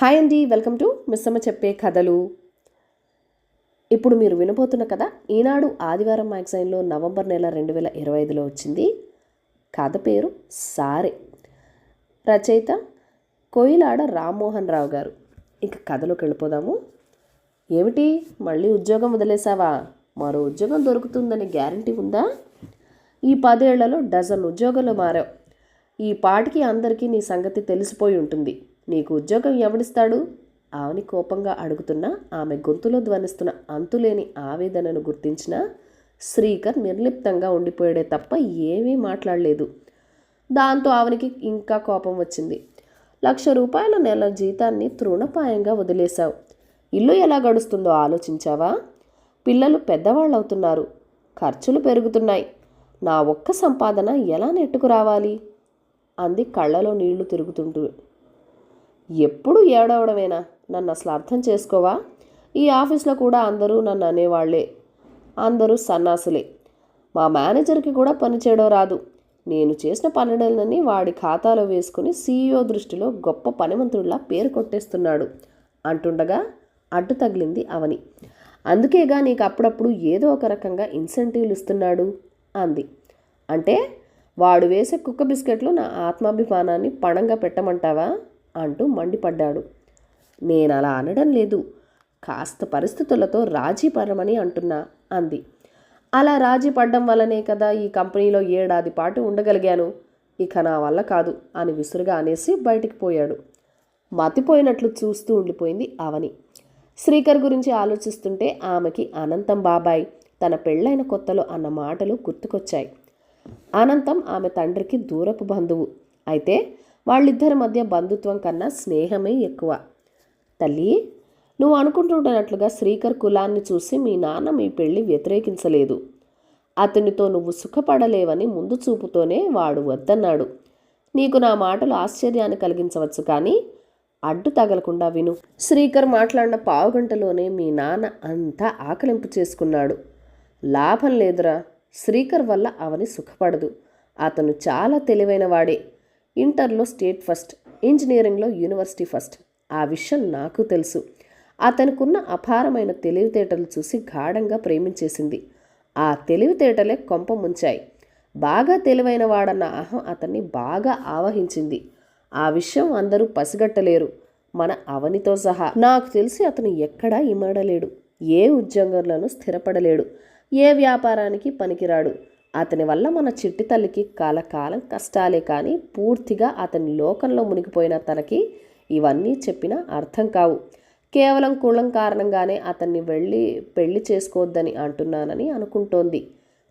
Hi అండి, welcome to Missamma చెప్పే కథలు. ఇప్పుడు మీరు వినబోతున్న కథ ఈనాడు ఆదివారం మ్యాగజైన్లో నవంబర్ నెల 2025లో వచ్చింది. కథ పేరు సారే. రచయిత కోయిలాడ రామ్మోహన్ రావు గారు. ఇక కథలోకి వెళ్ళిపోదాము. ఏమిటి, మళ్ళీ ఉద్యోగం వదిలేసావా? మరో ఉద్యోగం దొరుకుతుందని గ్యారంటీ ఉందా? ఈ 10 ఏళ్లలో డజన్ ఉద్యోగాలు మారావు. ఈ పాటికి అందరికీ నీ సంగతి తెలిసిపోయి ఉంటుంది. నీకు ఉద్యోగం ఎవడిస్తాడు? ఆమెని కోపంగా అడుగుతున్నా ఆమె గొంతులో ధ్వనిస్తున్న అంతులేని ఆవేదనను గుర్తించిన శ్రీకర్ నిర్లిప్తంగా ఉండిపోయాడే తప్ప ఏమీ మాట్లాడలేదు. దాంతో ఆమెనికి ఇంకా కోపం వచ్చింది. ₹1,00,000 నెల జీతాన్ని తృణపాయంగా వదిలేశావు. ఇల్లు ఎలా గడుస్తుందో ఆలోచించావా? పిల్లలు పెద్దవాళ్ళు అవుతున్నారు, ఖర్చులు పెరుగుతున్నాయి. నా ఒక్క సంపాదన ఎలా నెట్టుకురావాలి? అంది కళ్ళలో నీళ్లు తిరుగుతుంటూ. ఎప్పుడు ఏడవడమేనా? నన్ను అసలు అర్థం చేసుకోవా? ఈ ఆఫీస్లో కూడా అందరూ నన్ను అనేవాళ్లే. అందరూ సన్నాసులే. మా మేనేజర్కి కూడా పని చేయడం రాదు. నేను చేసిన పనులన్నీ వాడి ఖాతాలో వేసుకుని CEO దృష్టిలో గొప్ప పనిమంతుడిలా పేరు కొట్టేస్తున్నాడు అంటుండగా అడ్డు తగిలింది అవని. అందుకేగా నీకు అప్పుడప్పుడు ఏదో ఒక రకంగా ఇన్సెంటివ్లు ఇస్తున్నాడు అంది. అంటే వాడు వేసే కుక్క బిస్కెట్లు నా ఆత్మాభిమానాన్ని పణంగా పెట్టమంటావా అంటూ మండిపడ్డాడు. నేను అలా అనడం లేదు, కాస్త పరిస్థితులతో రాజీ పడమని అంటున్నా అంది. అలా రాజీ పడ్డం వల్లనే కదా ఈ కంపెనీలో 7 ఏడాది పాటు ఉండగలిగాను. ఇక నా వల్ల కాదు అని విసురుగా అనేసి బయటికి పోయాడు. మతిపోయినట్లు చూస్తూ ఉండిపోయింది అవని. శ్రీకర్ గురించి ఆలోచిస్తుంటే ఆమెకి అనంతం బాబాయ్ తన పెళ్ళైన కొత్తలో అన్న మాటలు గుర్తుకొచ్చాయి. అనంతం ఆమె తండ్రికి దూరపు బంధువు. అయితే వాళ్ళిద్దరి మధ్య బంధుత్వం కన్నా స్నేహమే ఎక్కువ. తల్లి, నువ్వు అనుకుంటున్నట్లుగా శ్రీకర్ కులాన్ని చూసి మీ నాన్న మీ పెళ్ళి వ్యతిరేకించలేదు. అతనితో నువ్వు సుఖపడలేవని ముందు చూపుతోనే వాడు వద్దన్నాడు. నీకు నా మాటలు ఆశ్చర్యాన్ని కలిగించవచ్చు, కానీ అడ్డు తగలకుండా విను. శ్రీకర్ మాట్లాడిన పావుగంటలోనే మీ నాన్న అంతా ఆకలింపు చేసుకున్నాడు. లాభం లేదురా. శ్రీకర్ వల్ల అవని సుఖపడదు. అతను చాలా తెలివైన వాడే. ఇంటర్లో స్టేట్ ఫస్ట్, ఇంజనీరింగ్లో యూనివర్సిటీ ఫస్ట్. ఆ విషయం నాకు తెలుసు. అతనుకున్న అపారమైన తెలివితేటలు చూసి గాఢంగా ప్రేమించేసింది. ఆ తెలివితేటలే కొంప ముంచాయి. బాగా తెలివైన వాడన్న అహం అతన్ని బాగా ఆవహించింది. ఆ విషయం అందరూ పసిగట్టలేరు, మన అవనితో సహా. నాకు తెలిసి అతను ఎక్కడా ఇమడలేడు, ఏ ఉద్యోగంలోనూ స్థిరపడలేడు, ఏ వ్యాపారానికి పనికిరాడు. అతని వల్ల మన చిట్టి తల్లికి కాలకాలం కష్టాలే కానీ పూర్తిగా అతని లోకంలో మునిగిపోయిన తనకి ఇవన్నీ చెప్పినా అర్థం కావు. కేవలం కులం కారణంగానే అతన్ని పెళ్లి చేసుకోవద్దని అంటున్నానని అనుకుంటోంది.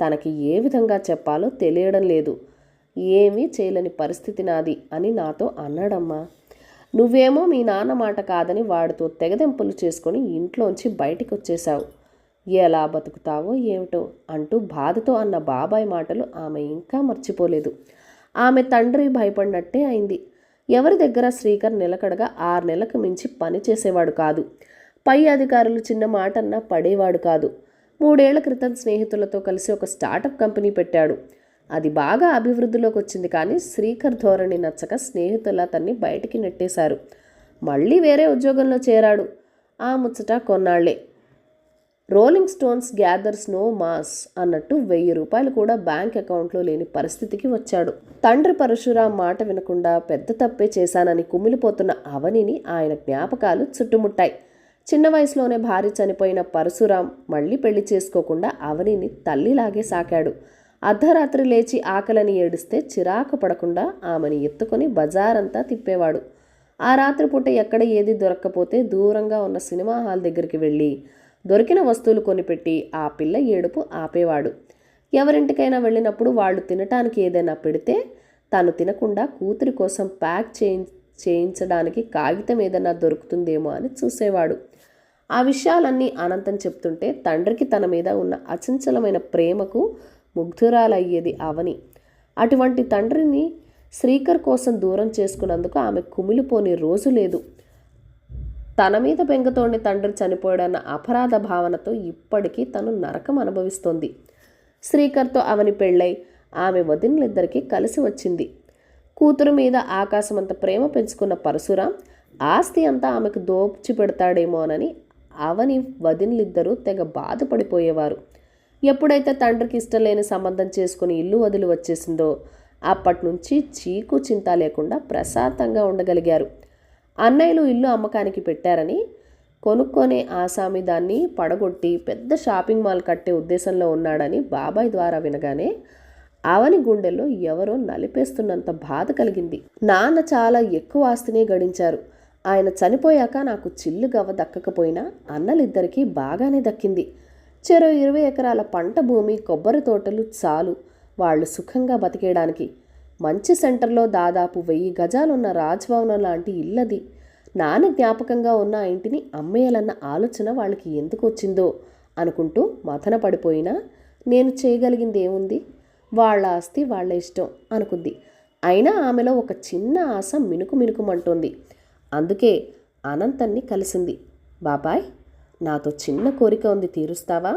తనకి ఏ విధంగా చెప్పాలో తెలియడం లేదు. ఏమీ చేయలేని పరిస్థితి నాది అని నాతో అన్నాడమ్మా. నువ్వేమో మీ నాన్న మాట కాదని వాడితో తెగదెంపులు చేసుకొని ఇంట్లోంచి బయటికి వచ్చేశావు. ఎలా బతుకుతావో ఏమిటో అంటూ బాధతో అన్న బాబాయ్ మాటలు ఆమె ఇంకా మర్చిపోలేదు. ఆమె తండ్రి భయపడినట్టే అయింది. ఎవరి దగ్గర శ్రీకర్ నిలకడగా 6 నెలలకు మించి పని చేసేవాడు కాదు. పై అధికారులు చిన్న మాటన్నా పడేవాడు కాదు. 3 ఏళ్ల క్రితం స్నేహితులతో కలిసి ఒక స్టార్టప్ కంపెనీ పెట్టాడు. అది బాగా అభివృద్ధిలోకి వచ్చింది, కానీ శ్రీకర్ ధోరణి నచ్చక స్నేహితులు అతన్ని బయటికి నెట్టేశారు. మళ్ళీ వేరే ఉద్యోగంలో చేరాడు. ఆ ముచ్చట కొన్నాళ్లే. Rolling stones gathers no moss అన్నట్టు ₹1000 కూడా బ్యాంక్ అకౌంట్లో లేని పరిస్థితికి వచ్చాడు. తండ్రి పరశురాం మాట వినకుండా పెద్ద తప్పే చేశానని కుమిలిపోతున్న అవనిని ఆయన జ్ఞాపకాలు చుట్టుముట్టాయి. చిన్న వయసులోనే భార్య చనిపోయిన పరశురాం మళ్ళీ పెళ్లి చేసుకోకుండా అవనిని తల్లిలాగే సాకాడు. అర్ధరాత్రి లేచి ఆకలని ఏడిస్తే చిరాకు పడకుండా ఆమెని ఎత్తుకొని బజారంతా తిప్పేవాడు. ఆ రాత్రిపూట ఎక్కడ ఏది దొరక్కపోతే దూరంగా ఉన్న సినిమా హాల్ దగ్గరికి వెళ్ళి దొరికిన వస్తువులు కొనిపెట్టి ఆ పిల్ల ఏడుపు ఆపేవాడు. ఎవరింటికైనా వెళ్ళినప్పుడు వాళ్ళు తినటానికి ఏదైనా పెడితే తను తినకుండా కూతురి కోసం ప్యాక్ చేయించడానికి కాగితం ఏదైనా దొరుకుతుందేమో అని చూసేవాడు. ఆ విషయాలన్నీ అనంతం చెప్తుంటే తండ్రికి తన మీద ఉన్న అచంచలమైన ప్రేమకు ముగ్ధురాలయ్యేది అవని. అటువంటి తండ్రిని శ్రీకర్ కోసం దూరం చేసుకున్నందుకు ఆమె కుమిలిపోని రోజు లేదు. తన మీద బెంగతోనే తండ్రి చనిపోయాడన్న అపరాధ భావనతో ఇప్పటికీ తను నరకం అనుభవిస్తోంది. శ్రీకర్తో అవని పెళ్ళై ఆమె వదినలిద్దరికీ కలిసి వచ్చింది. కూతురు మీద ఆకాశమంత ప్రేమ పెంచుకున్న పరశురాం ఆస్తి అంతా ఆమెకు దోచిపెడతాడేమోనని అవని వదినలిద్దరూ తెగ బాధపడిపోయేవారు. ఎప్పుడైతే తండ్రికి ఇష్టం లేని సంబంధం చేసుకుని ఇల్లు వదిలి వచ్చేసిందో అప్పటి నుంచి చీకు చింత లేకుండా ప్రశాంతంగా ఉండగలిగారు. అన్నయ్యలు ఇల్లు అమ్మకానికి పెట్టారని కొనుక్కొనే ఆసామి దాన్ని పడగొట్టి పెద్ద షాపింగ్ మాల్ కట్టే ఉద్దేశంలో ఉన్నాడని బాబాయ్ ద్వారా వినగానే అవని గుండెల్లో ఎవరో నలిపేస్తున్నంత బాధ కలిగింది. నాన్న చాలా ఎక్కువ ఆస్తినే గడించారు. ఆయన చనిపోయాక నాకు చిల్లు గవ్వ దక్కకపోయినా అన్నలిద్దరికీ బాగానే దక్కింది. చెరో 20 ఎకరాల పంట భూమి, కొబ్బరి తోటలు చాలు వాళ్ళు సుఖంగా బతికేయడానికి. మంచి సెంటర్లో దాదాపు 1000 గజాలున్న రాజ్భవనం లాంటి ఇల్లది. నాన్న జ్ఞాపకంగా ఉన్న ఆ ఇంటిని అమ్మేయాలన్న ఆలోచన వాళ్ళకి ఎందుకు వచ్చిందో అనుకుంటూ మథన పడిపోయినా నేను చేయగలిగింది ఏముంది, వాళ్ళ ఆస్తి వాళ్ళ ఇష్టం అనుకుంది. అయినా ఆమెలో ఒక చిన్న ఆశ మినుకుమంటోంది. అందుకే అనంతన్ని కలిసింది. బాబాయ్, నాతో చిన్న కోరిక ఉంది, తీరుస్తావా?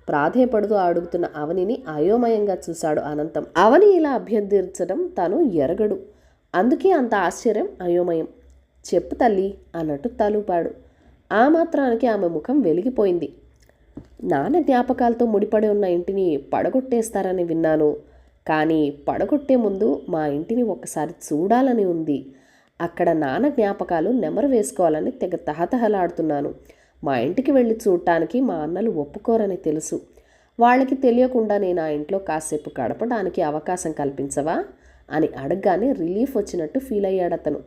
ప్రాధేయపడుతూ అడుగుతున్న అవనిని అయోమయంగా చూశాడు అనంతం. అవని ఇలా అభ్యర్థించడం తను ఎరగడు. అందుకే అంత ఆశ్చర్యం, అయోమయం. చెప్పు తల్లి అన్నట్టు తలూపాడు. ఆ మాత్రానికి ఆమె ముఖం వెలిగిపోయింది. నాన్న జ్ఞాపకాలతో ముడిపడి ఉన్న ఇంటిని పడగొట్టేస్తారని విన్నాను. కానీ పడగొట్టే ముందు మా ఇంటిని ఒకసారి చూడాలని ఉంది. అక్కడ నాన్న జ్ఞాపకాలు నెమరు వేసుకోవాలని తెగ తహతహలాడుతున్నాను. మా ఇంటికి వెళ్ళి చూడటానికి మా అన్నలు ఒప్పుకోరని తెలుసు. వాళ్ళకి తెలియకుండా నేను ఆ ఇంట్లో కాసేపు గడపడానికి అవకాశం కల్పించవా అని అడగగానే రిలీఫ్ వచ్చినట్టు ఫీల్ అయ్యాడతను.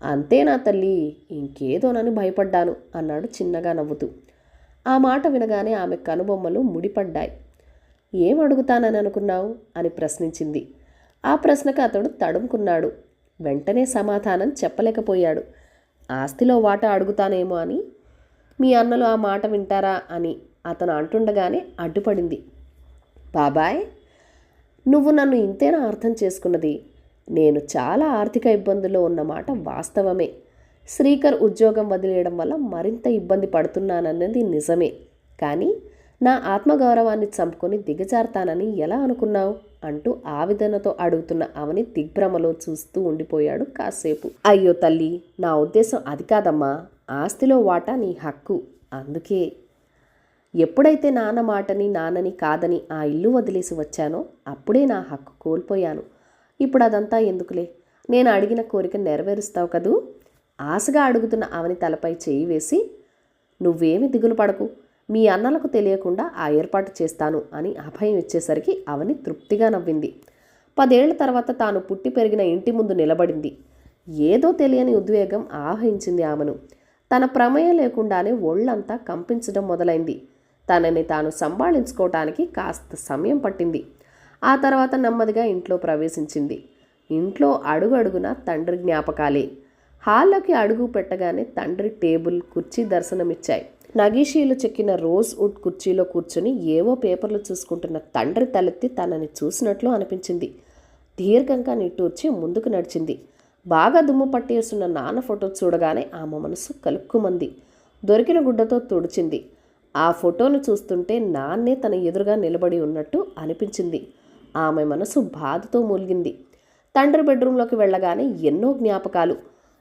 అంతేనా తల్లి, ఇంకేదోనని భయపడ్డాను అన్నాడు చిన్నగా నవ్వుతూ. ఆ మాట వినగానే ఆమె కనుబొమ్మలు ముడిపడ్డాయి. ఏం అడుగుతానని అనుకున్నావు అని ప్రశ్నించింది. ఆ ప్రశ్నకు అతడు తడుముకున్నాడు. వెంటనే సమాధానం చెప్పలేకపోయాడు. ఆస్తిలో వాటా అడుగుతానేమో అని. మీ అన్నలు ఆ మాట వింటారా అని అతను అంటుండగానే అడ్డుపడింది. బాబాయ్, నువ్వు నన్ను ఇంతేనా అర్థం చేసుకున్నది? నేను చాలా ఆర్థిక ఇబ్బందుల్లో ఉన్నమాట వాస్తవమే. శ్రీకర్ ఉద్యోగం వదిలేయడం వల్ల మరింత ఇబ్బంది పడుతున్నానన్నది నిజమే. కానీ నా ఆత్మగౌరవాన్ని చంపుకొని దిగజారుతానని ఎలా అనుకున్నావు అంటూ ఆవేదనతో అడుగుతున్న అవని దిగ్భ్రమలో చూస్తూ ఉండిపోయాడు కాసేపు. అయ్యో తల్లి, నా ఉద్దేశం అది కాదమ్మా. ఆస్తిలో వాటా నీ హక్కు. అందుకే ఎప్పుడైతే నాన్న మాటని నాన్నని కాదని ఆ ఇల్లు వదిలేసి వచ్చానో అప్పుడే నా హక్కు కోల్పోయాను. ఇప్పుడు అదంతా ఎందుకులే, నేను అడిగిన కోరిక నెరవేరుస్తావు కదూ? ఆశగా అడుగుతున్న అవని తలపై చేయి వేసి, నువ్వేమి దిగులు పడకు, మీ అన్నలకు తెలియకుండా ఆ ఏర్పాటు చేస్తాను అని అభయం ఇచ్చేసరికి అవని తృప్తిగా నవ్వింది. 10 ఏళ్ల తర్వాత తాను పుట్టి పెరిగిన ఇంటి ముందు నిలబడింది. ఏదో తెలియని ఉద్వేగం ఆవహించింది ఆమెను. తన ప్రమేయం లేకుండానే ఒళ్ళంతా కంపించడం మొదలైంది. తనని తాను సంభాళించుకోవటానికి కాస్త సమయం పట్టింది. ఆ తర్వాత నెమ్మదిగా ఇంట్లో ప్రవేశించింది. ఇంట్లో అడుగడుగున తండ్రి జ్ఞాపకాలే. హాల్లోకి అడుగు పెట్టగానే తండ్రి టేబుల్, కుర్చీ దర్శనమిచ్చాయి. నగీషీలు చెక్కిన రోజ్ వుడ్ కుర్చీలో కూర్చుని ఏవో పేపర్లు చూసుకుంటున్న తండ్రి తలెత్తి తనని చూసినట్లు అనిపించింది. దీర్ఘంగా నిట్టూర్చి ముందుకు నడిచింది. బాగా దుమ్ము పట్టేస్తున్న నాన్న ఫోటో చూడగానే ఆమె మనసు కలుక్కుమంది. దొరికిన గుడ్డతో తుడిచింది. ఆ ఫోటోను చూస్తుంటే నాన్నే తన ఎదురుగా నిలబడి ఉన్నట్టు అనిపించింది. ఆమె మనసు బాధతో మూలిగింది. తండ్రి బెడ్రూంలోకి వెళ్ళగానే ఎన్నో జ్ఞాపకాలు.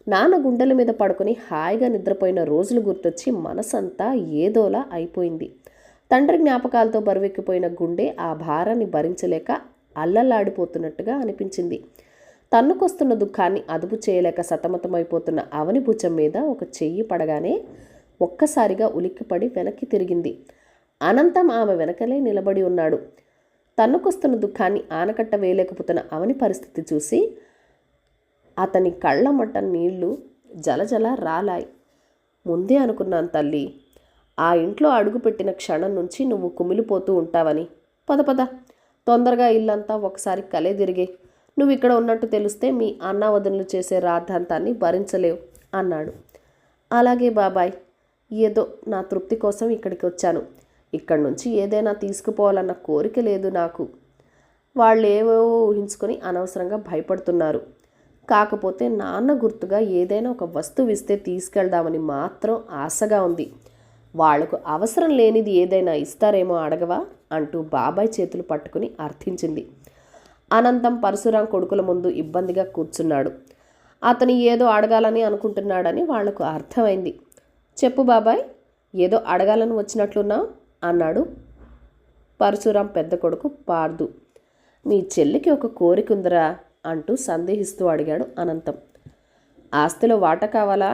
నాన్న గుండెల మీద పడుకొని హాయిగా నిద్రపోయిన రోజులు గుర్తొచ్చి మనసంతా ఏదోలా అయిపోయింది. తండ్రి జ్ఞాపకాలతో బరువెక్కిపోయిన గుండె ఆ భారాన్ని భరించలేక అల్లల్లాడిపోతున్నట్టుగా అనిపించింది. తన్నుకొస్తున్న దుఃఖాన్ని అదుపు చేయలేక సతమతమైపోతున్న అవని భుజం మీద ఒక చెయ్యి పడగానే ఒక్కసారిగా ఉలిక్కిపడి వెనక్కి తిరిగింది. అనంతం ఆమె వెనకలే నిలబడి ఉన్నాడు. తన్నుకొస్తున్న దుఃఖాన్ని ఆనకట్ట వేయలేకపోతున్న అవని పరిస్థితి చూసి అతని కళ్ళమట్ట నీళ్లు జలజల రాలాయి. ముందే అనుకున్నాను తల్లి, ఆ ఇంట్లో అడుగుపెట్టిన క్షణం నుంచి నువ్వు కుమిలిపోతూ ఉంటావని. పద తొందరగా ఇల్లంతా ఒకసారి కలే తిరిగే. నువ్వు ఇక్కడ ఉన్నట్టు తెలిస్తే మీ అన్న వదనలు చేసే రాద్ధాంతాన్ని భరించలేవు అన్నాడు. అలాగే బాబాయ్, ఏదో నా తృప్తి కోసం ఇక్కడికి వచ్చాను. ఇక్కడి నుంచి ఏదైనా తీసుకుపోవాలన్న కోరిక లేదు నాకు. వాళ్ళు ఏవేవో ఊహించుకొని అనవసరంగా భయపడుతున్నారు. కాకపోతే నాన్న గుర్తుగా ఏదైనా ఒక వస్తువు ఇస్తే తీసుకెళ్దామని మాత్రం ఆశగా ఉంది. వాళ్లకు అవసరం లేనిది ఏదైనా ఇస్తారేమో అడగవా అంటూ బాబాయ్ చేతులు పట్టుకుని అర్థించింది. అనంతం పరశురాం కొడుకుల ముందు ఇబ్బందిగా కూర్చున్నాడు. అతను ఏదో అడగాలని అనుకుంటున్నాడని వాళ్లకు అర్థమైంది. చెప్పు బాబాయ్, ఏదో అడగాలని వచ్చినట్లున్నావు అన్నాడు పరశురాం పెద్ద కొడుకు పార్దు. మీ చెల్లికి ఒక కోరిక ఉందిరా అంటూ సందేహిస్తూ అడిగాడు అనంతం. ఆస్తిలో వాటా కావాలా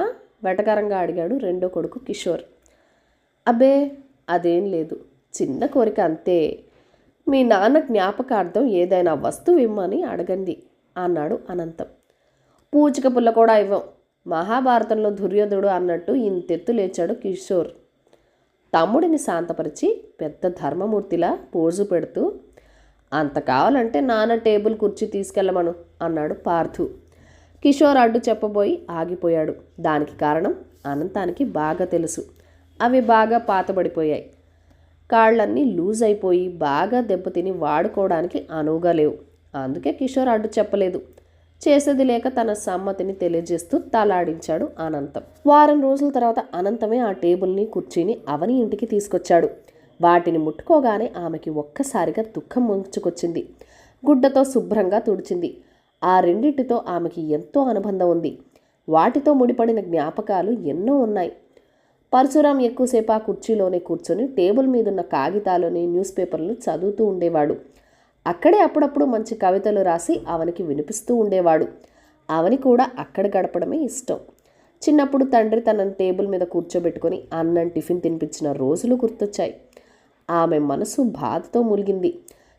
వెటకారంగా అడిగాడు రెండో కొడుకు కిషోర్. అబ్బే అదేం లేదు, చిన్న కోరిక అంతే. మీ నాన్న జ్ఞాపకార్థం ఏదైనా వస్తువు ఇమ్మని అడగండి అన్నాడు అనంతం. పూచిక పుల్ల కూడా ఇవ్వం, మహాభారతంలో దుర్యోధుడు అన్నట్టు ఇంతెత్తు లేచాడు కిషోర్. తమ్ముడిని శాంతపరిచి పెద్ద ధర్మమూర్తిలా పోజు పెడుతూ, అంత కావాలంటే నాన్న టేబుల్ కుర్చీ తీసుకెళ్ళమను అన్నాడు పార్థు. కిషోర్ అడ్డు చెప్పబోయి ఆగిపోయాడు. దానికి కారణం అనంతానికి బాగా తెలుసు. అవి బాగా పాతబడిపోయాయి. కాళ్ళన్నీ లూజ్ అయిపోయి బాగా దెబ్బతిని వాడుకోవడానికి అనువుగా లేవు. అందుకే కిషోర్ అడ్డు చెప్పలేదు. చేసేది లేక తన సమ్మతిని తెలియజేస్తూ తలాడించాడు అనంతం. వారం రోజుల తర్వాత అనంతమే ఆ టేబుల్ని కుర్చీని అవని ఇంటికి తీసుకొచ్చాడు. వాటిని ముట్టుకోగానే ఆమెకి ఒక్కసారిగా దుఃఖం ముంచుకొచ్చింది. గుడ్డతో శుభ్రంగా తుడిచింది. ఆ రెండింటితో ఆమెకి ఎంతో అనుబంధం ఉంది. వాటితో ముడిపడిన జ్ఞాపకాలు ఎన్నో ఉన్నాయి. పరశురాం ఎక్కువసేపు ఆ కుర్చీలోనే కూర్చొని టేబుల్ మీదున్న కాగితాలని న్యూస్ పేపర్లు చదువుతూ ఉండేవాడు. అక్కడే అప్పుడప్పుడు మంచి కవితలు రాసి అవనికి వినిపిస్తూ ఉండేవాడు. అవని కూడా అక్కడ గడపడమే ఇష్టం. చిన్నప్పుడు తండ్రి తనని టేబుల్ మీద కూర్చోబెట్టుకొని అన్నం టిఫిన్ తినిపించిన రోజులు గుర్తొచ్చాయి. ఆమె మనసు బాధతో ములిగింది.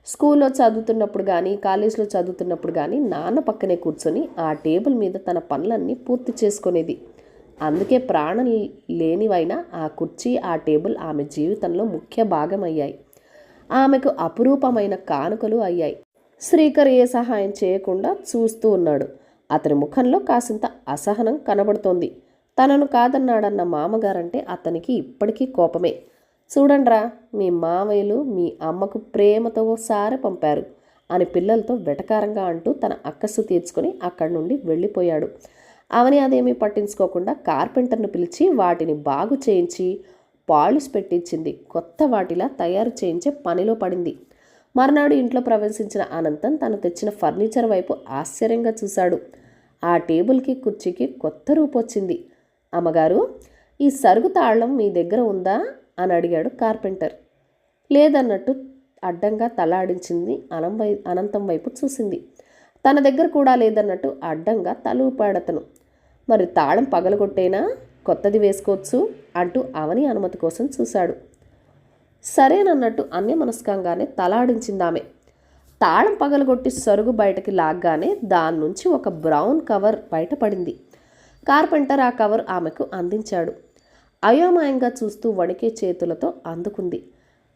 స్కూల్లో చదువుతున్నప్పుడు కానీ కాలేజీలో చదువుతున్నప్పుడు కానీ నాన్న పక్కనే కూర్చొని ఆ టేబుల్ మీద తన పనులన్నీ పూర్తి చేసుకునేది. అందుకే ప్రాణం లేనివైనా ఆ కుర్చీ ఆ టేబుల్ ఆమె జీవితంలో ముఖ్య భాగం అయ్యాయి. ఆమెకు అపురూపమైన కానుకలు అయ్యాయి. శ్రీకర్ ఏ సహాయం చేయకుండా చూస్తూ ఉన్నాడు. అతని ముఖంలో కాసింత అసహనం కనబడుతోంది. తనను కాదన్నాడన్న మామగారంటే అతనికి ఇప్పటికీ కోపమే. చూడండ్రా, మీ మామయ్యలు మీ అమ్మకు ప్రేమతో ఓసారి పంపారు అని పిల్లలతో వెటకారంగా అంటూ తన అక్కసు తీర్చుకొని అక్కడి నుండి వెళ్ళిపోయాడు. అవని అదేమీ పట్టించుకోకుండా కార్పెంటర్ను పిలిచి వాటిని బాగు చేయించి పాలిష్ పెట్టించింది. కొత్త వాటిలా తయారు చేయించే పనిలో పడింది. మర్నాడు ఇంట్లో ప్రవేశించిన అనంతం తను తెచ్చిన ఫర్నిచర్ వైపు ఆశ్చర్యంగా చూశాడు. ఆ టేబుల్కి కుర్చీకి కొత్త రూపొచ్చింది. అమ్మగారు, ఈ సరుగు తాళం మీ దగ్గర ఉందా అని అడిగాడు కార్పెంటర్. లేదన్నట్టు అడ్డంగా తలాడించింది. అనంతం వైపు చూసింది. తన దగ్గర కూడా లేదన్నట్టు అడ్డంగా తల ఊపాడతను. మరి తాళం పగలగొట్టేనా, కొత్తది వేసుకోవచ్చు అంటూ అవని అనుమతి కోసం చూశాడు. సరేనన్నట్టు అన్యమనస్కంగానే తలాడించిందామె. తాళం పగలగొట్టి సరుగు బయటకి లాగ్గానే దాని నుంచి ఒక బ్రౌన్ కవర్ బయటపడింది. కార్పెంటర్ ఆ కవర్ ఆమెకు అందించాడు. అయోమయంగా చూస్తూ వణికే చేతులతో అందుకుంది.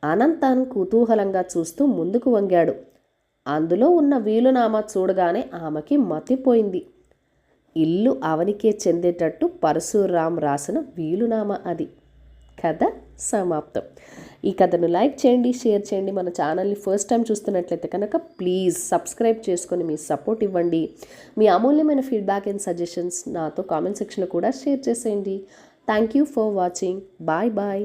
అనంతాన్ని కుతూహలంగా చూస్తూ ముందుకు వంగాడు. అందులో ఉన్న వీలునామా చూడగానే ఆమెకి మతిపోయింది. ఇల్లు అవనికే చెందేటట్టు పరశురాం రాసిన వీలునామా అది. కథ సమాప్తం. ఈ కథను లైక్ చేయండి, షేర్ చేయండి. మన ఛానల్ని ఫస్ట్ టైం చూస్తున్నట్లయితే కనుక ప్లీజ్ సబ్స్క్రైబ్ చేసుకొని మీ సపోర్ట్ ఇవ్వండి. మీ అమూల్యమైన ఫీడ్బ్యాక్ అండ్ సజెషన్స్ నాతో కామెంట్ సెక్షన్లో కూడా షేర్ చేసేయండి. Thank you for watching. Bye bye.